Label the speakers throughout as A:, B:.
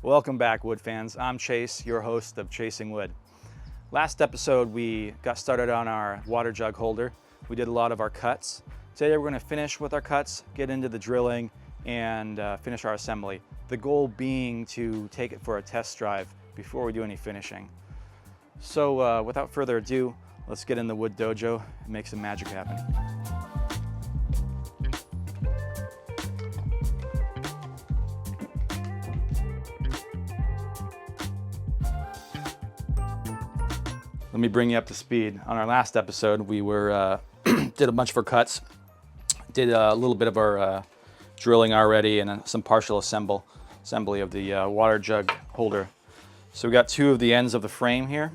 A: Welcome back, wood fans. I'm Chase, your host of Chasing Wood. Last episode, we got started on our water jug holder. We did a lot of our cuts. Today, we're going to finish with our cuts, get into the drilling, and finish our assembly. The goal being to take it for a test drive before we do any finishing. So without further ado, let's get in the wood dojo and make some magic happen. Let me bring you up to speed. On our last episode, we were did a bunch of our cuts, did a little bit of our drilling already, and some partial assembly of the water jug holder. So we got two of the ends of the frame here.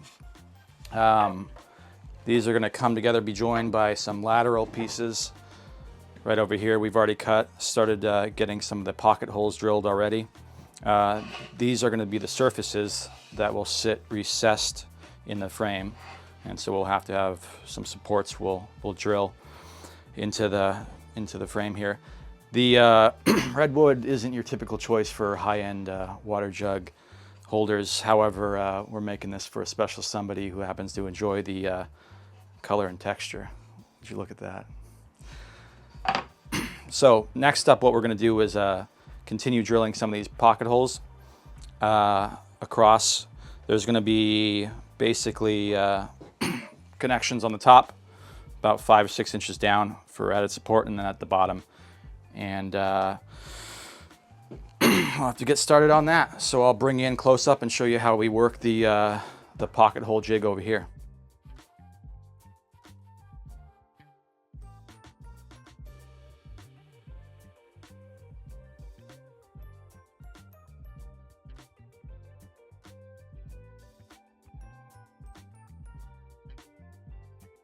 A: These are going to come together, be joined by some lateral pieces right over here. We've already started getting some of the pocket holes drilled already. These are going to be the surfaces that will sit recessed in the frame, and so we'll have to have some supports we'll drill into the frame here. The redwood isn't your typical choice for high-end water jug holders. However, we're making this for a special somebody who happens to enjoy the color and texture. Would you look at that? So next up, what we're going to do is continue drilling some of these pocket holes across. There's going to be basically connections on the top, about 5 or 6 inches down for added support, and then at the bottom. And I'll have to get started on that. So I'll bring you in close up and show you how we work the pocket hole jig over here.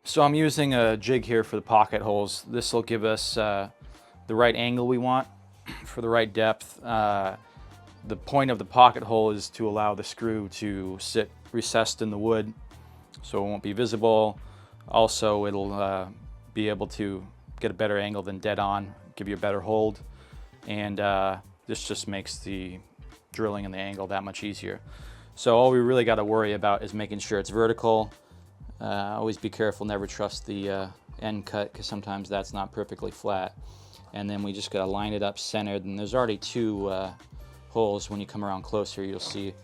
A: So I'm using a jig here for the pocket holes. This will give us the right angle we want for the right depth. The point of the pocket hole is to allow the screw to sit recessed in the wood so it won't be visible. Also, it'll be able to get a better angle than dead on, give you a better hold. And this just makes the drilling and the angle that much easier. So all we really got to worry about is making sure it's vertical. Always be careful, never trust the end cut, because sometimes that's not perfectly flat. And then we just got to line it up centered, and there's already two holes. When you come around closer, you'll see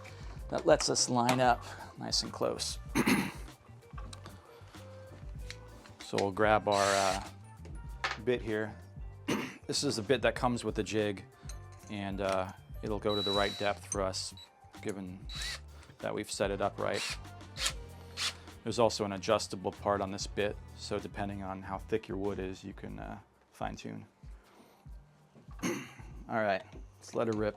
A: that lets us line up nice and close. So we'll grab our bit here. This is a bit that comes with the jig, and it'll go to the right depth for us, given that we've set it up right. There's also an adjustable part on this bit, so depending on how thick your wood is, you can fine tune. All right, let's let it rip.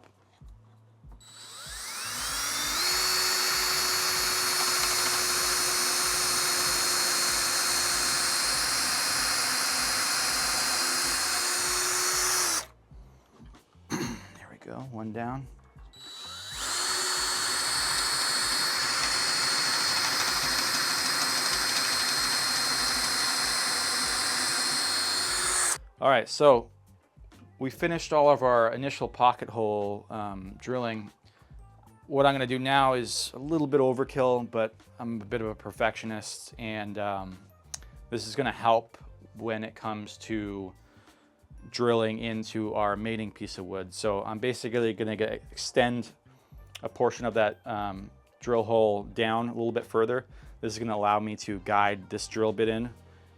A: There we go, one down. All right, so we finished all of our initial pocket hole drilling. What I'm gonna do now is a little bit overkill, but I'm a bit of a perfectionist, and this is gonna help when it comes to drilling into our mating piece of wood. So I'm basically gonna extend a portion of that drill hole down a little bit further. This is gonna allow me to guide this drill bit in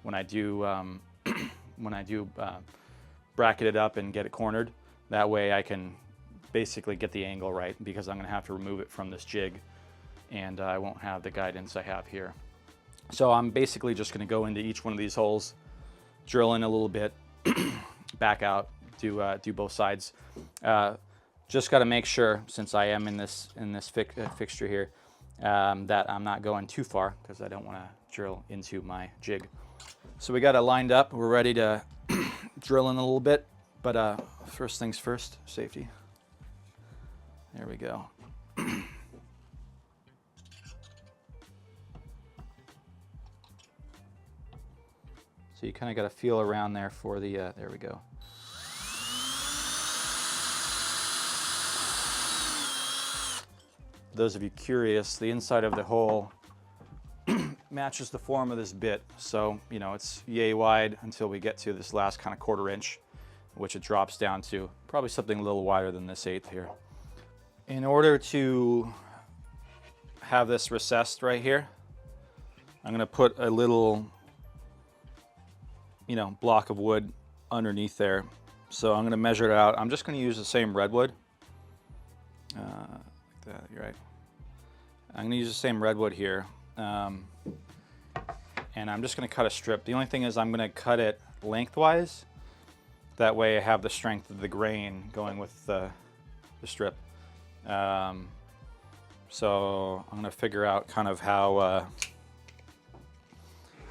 A: when I do bracket it up and get it cornered. That way I can basically get the angle right, because I'm going to have to remove it from this jig, and I won't have the guidance I have here. So I'm basically just going to go into each one of these holes, drill in a little bit, back out, do both sides. Just got to make sure, since I am in this fixture here, that I'm not going too far, because I don't want to drill into my jig. So we got it lined up. We're ready to drill in a little bit, but first things first, safety. There we go. So you kind of got to feel around there for the, there we go. those of you curious, the inside of the hole matches the form of this bit. So, you know, it's yay wide until we get to this last kind of 1/4 inch, which it drops down to probably something a little wider than this 1/8 here. In order to have this recessed right here, I'm going to put a little, you know, block of wood underneath there. So I'm going to measure it out. I'm just going to use the same redwood. Like that, you're right. I'm going to use the same redwood here. And I'm just going to cut a strip. The only thing is I'm going to cut it lengthwise. That way I have the strength of the grain going with the strip. So I'm going to figure out kind of how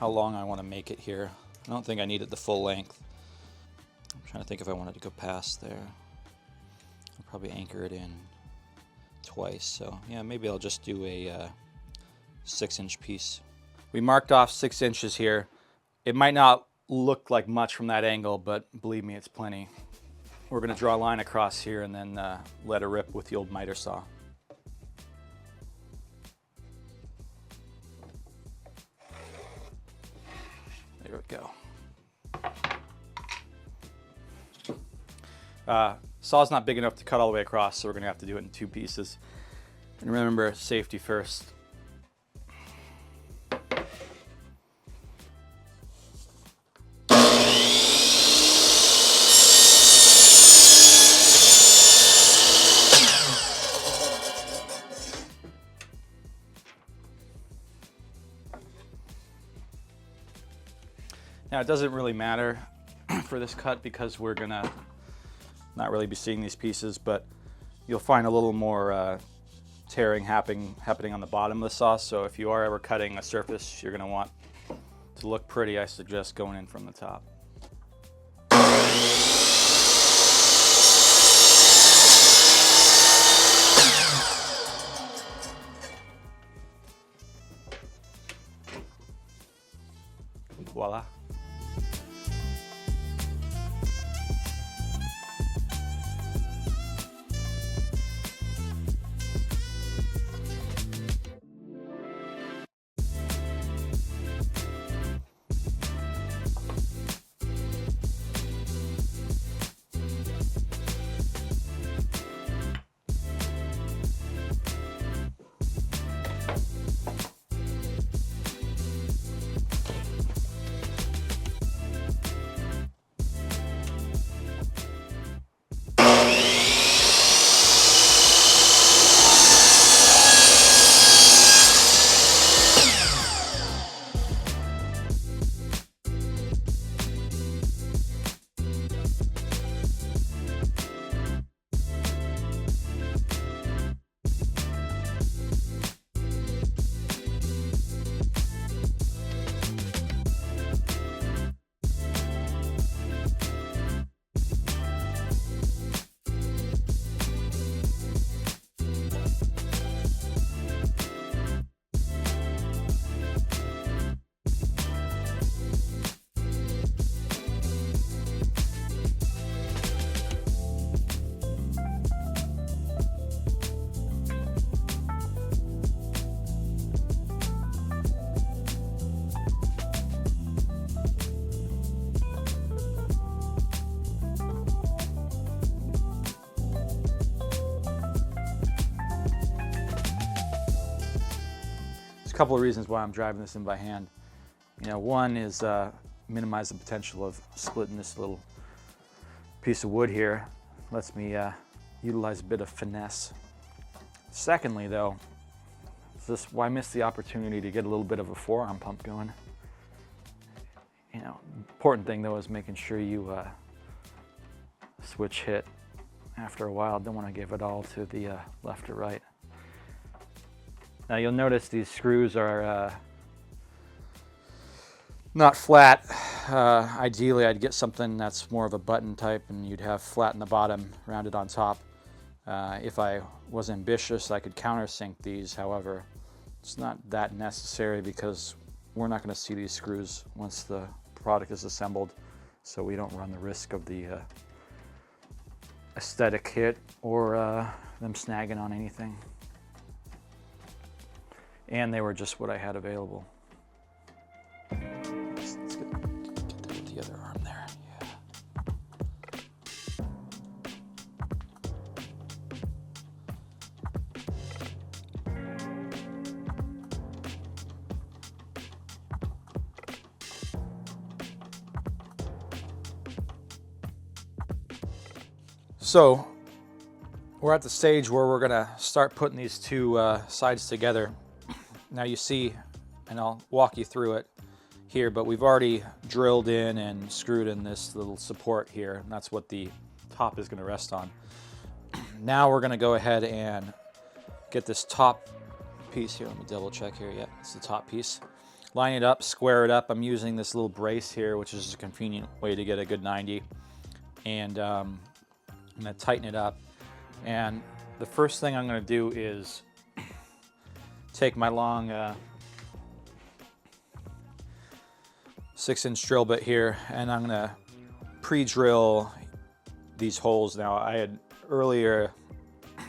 A: long I want to make it here. I don't think I need it the full length. I'm trying to think if I wanted to go past there. I'll probably anchor it in twice. So yeah, maybe I'll just do a 6-inch piece. We marked off 6 inches here. It might not look like much from that angle, but believe me, it's plenty. We're going to draw a line across here and then let it rip with the old miter saw. There we go. Saw's not big enough to cut all the way across, so we're going to have to do it in 2 pieces. And remember, safety first. Now it doesn't really matter for this cut because we're gonna not really be seeing these pieces, but you'll find a little more tearing happening on the bottom of the saw. So if you are ever cutting a surface you're gonna want to look pretty, I suggest going in from the top. Voila. A couple of reasons why I'm driving this in by hand. You know, one is minimize the potential of splitting this little piece of wood here. Lets me utilize a bit of finesse. Secondly, though, why miss the opportunity to get a little bit of a forearm pump going? You know, important thing though is making sure you switch hit after a while. Don't want to give it all to the left or right. Now you'll notice these screws are not flat. Ideally I'd get something that's more of a button type and you'd have flat in the bottom, rounded on top. If I was ambitious I could countersink these, however it's not that necessary because we're not going to see these screws once the product is assembled, so we don't run the risk of the aesthetic hit or them snagging on anything. and they were just what I had available. Let's get that with the other arm there. Yeah. So we're at the stage where we're gonna start putting these two sides together. Now you see, and I'll walk you through it here, but we've already drilled in and screwed in this little support here, and that's what the top is gonna rest on. Now we're gonna go ahead and get this top piece here. Let me double check here. Yeah, it's the top piece. Line it up, square it up. I'm using this little brace here, which is a convenient way to get a good 90. And I'm gonna tighten it up. And the first thing I'm gonna do is take my long 6-inch drill bit here, and I'm gonna pre-drill these holes. Now I had earlier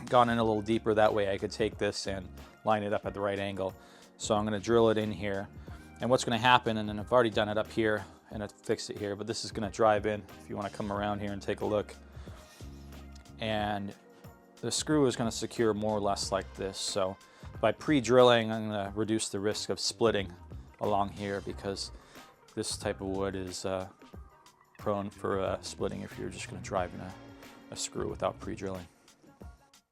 A: gone in a little deeper, that way I could take this and line it up at the right angle. So I'm gonna drill it in here. And what's gonna happen, and then I've already done it up here and I fixed it here, but this is gonna drive in if you wanna come around here and take a look. And the screw is gonna secure more or less like this. So by pre-drilling, I'm gonna reduce the risk of splitting along here, because this type of wood is prone for splitting if you're just gonna drive in a screw without pre-drilling.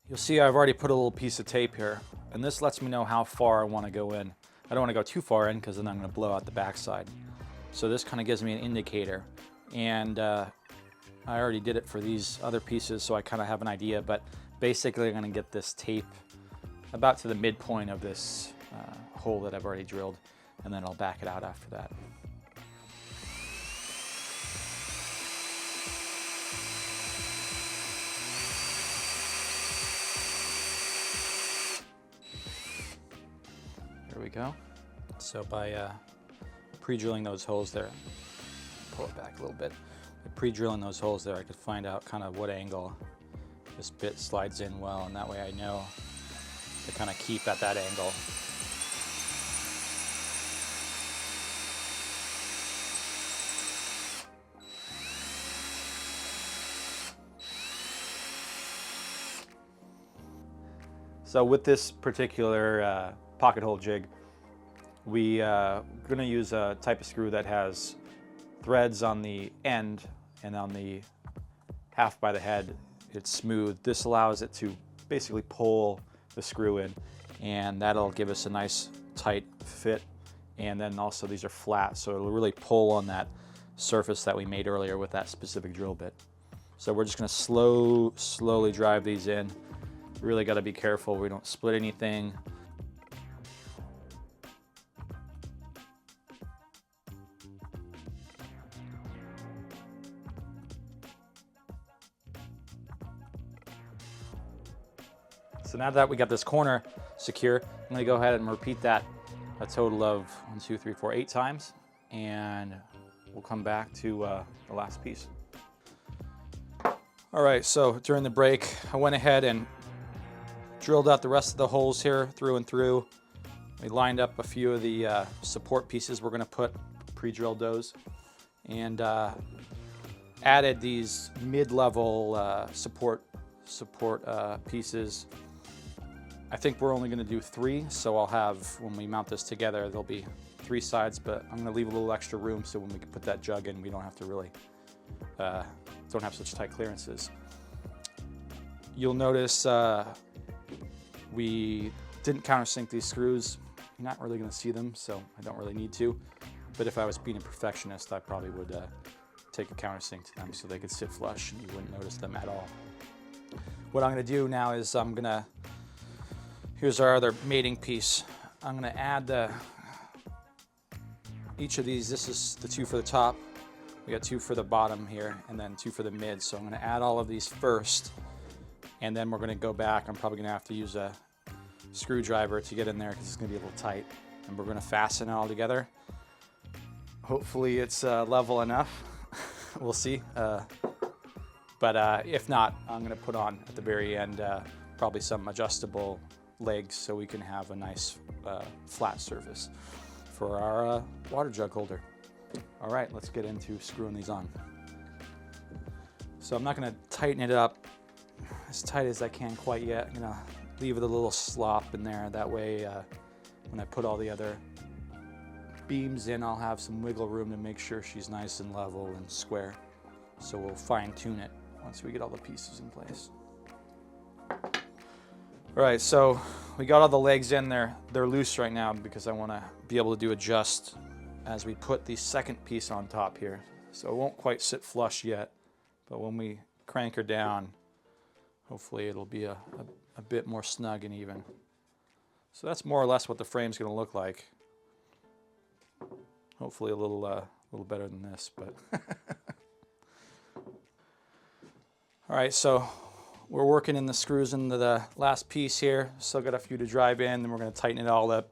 A: You'll see I've already put a little piece of tape here, and this lets me know how far I wanna go in. I don't wanna go too far in, because then I'm gonna blow out the backside. So this kind of gives me an indicator. And I already did it for these other pieces, so I kind of have an idea, but basically I'm gonna get this tape about to the midpoint of this hole that I've already drilled, and then I'll back it out after that. There we go. So by pre-drilling those holes there, pull it back a little bit. By pre-drilling those holes there, I could find out kind of what angle this bit slides in well, and that way I know to kind of keep at that angle. So with this particular pocket hole jig, we're going to use a type of screw that has threads on the end, and on the half by the head it's smooth. This allows it to basically pull the screw in, and that'll give us a nice tight fit. And then also these are flat, so it'll really pull on that surface that we made earlier with that specific drill bit. So we're just going to slowly drive these in. Really got to be careful we don't split anything. So now that we got this corner secure, I'm going to go ahead and repeat that a total of 1, 2, 3, 4, 8 times, and we'll come back to the last piece. All right, so during the break, I went ahead and drilled out the rest of the holes here through and through. We lined up a few of the support pieces we're going to put, pre-drilled those, and added these mid-level support pieces. I think we're only going to do 3, so I'll have, when we mount this together, there'll be 3 sides, but I'm going to leave a little extra room so when we can put that jug in, we don't have to really, don't have such tight clearances. You'll notice we didn't countersink these screws. You're not really going to see them, so I don't really need to. But if I was being a perfectionist, I probably would take a countersink to them so they could sit flush and you wouldn't notice them at all. What I'm going to do now is here's our other mating piece. I'm going to add each of these. This is the 2 for the top. We got 2 for the bottom here, and then 2 for the mid. So I'm going to add all of these first, and then we're going to go back. I'm probably going to have to use a screwdriver to get in there because it's going to be a little tight. And we're going to fasten it all together. Hopefully it's level enough. We'll see. But if not, I'm going to put on at the very end probably some adjustable legs so we can have a nice flat surface for our water jug holder. All right, let's get into screwing these on. So I'm not gonna tighten it up as tight as I can quite yet. I'm gonna leave it a little slop in there. That way, when I put all the other beams in, I'll have some wiggle room to make sure she's nice and level and square. So we'll fine tune it once we get all the pieces in place. All right, so we got all the legs in there. They're loose right now because I wanna be able to do adjust as we put the second piece on top here. So it won't quite sit flush yet, but when we crank her down, hopefully it'll be a bit more snug and even. So that's more or less what the frame's gonna look like. Hopefully a little better than this, but. All right, so we're working in the screws into the last piece here. Still got a few to drive in, then we're gonna tighten it all up,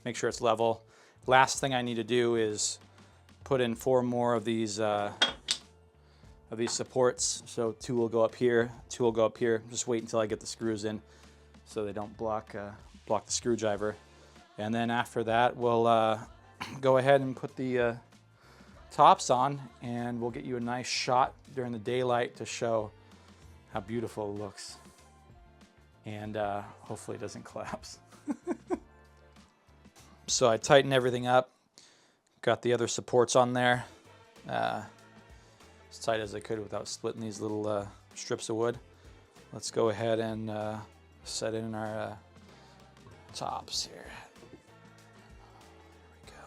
A: make sure it's level. Last thing I need to do is put in 4 more of these supports. So 2 will go up here, 2 will go up here. Just wait until I get the screws in so they don't block the screwdriver. And then after that, we'll go ahead and put the tops on, and we'll get you a nice shot during the daylight to show how beautiful it looks. And hopefully it doesn't collapse. So I tightened everything up, got the other supports on there as tight as I could without splitting these little strips of wood. Let's go ahead and set in our tops here. There we go.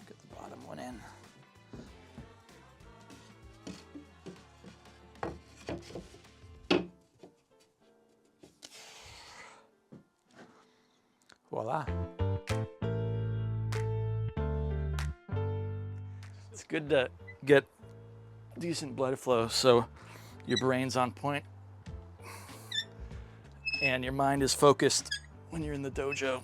A: Get the bottom one in. Voila. It's good to get decent blood flow so your brain's on point and your mind is focused when you're in the dojo.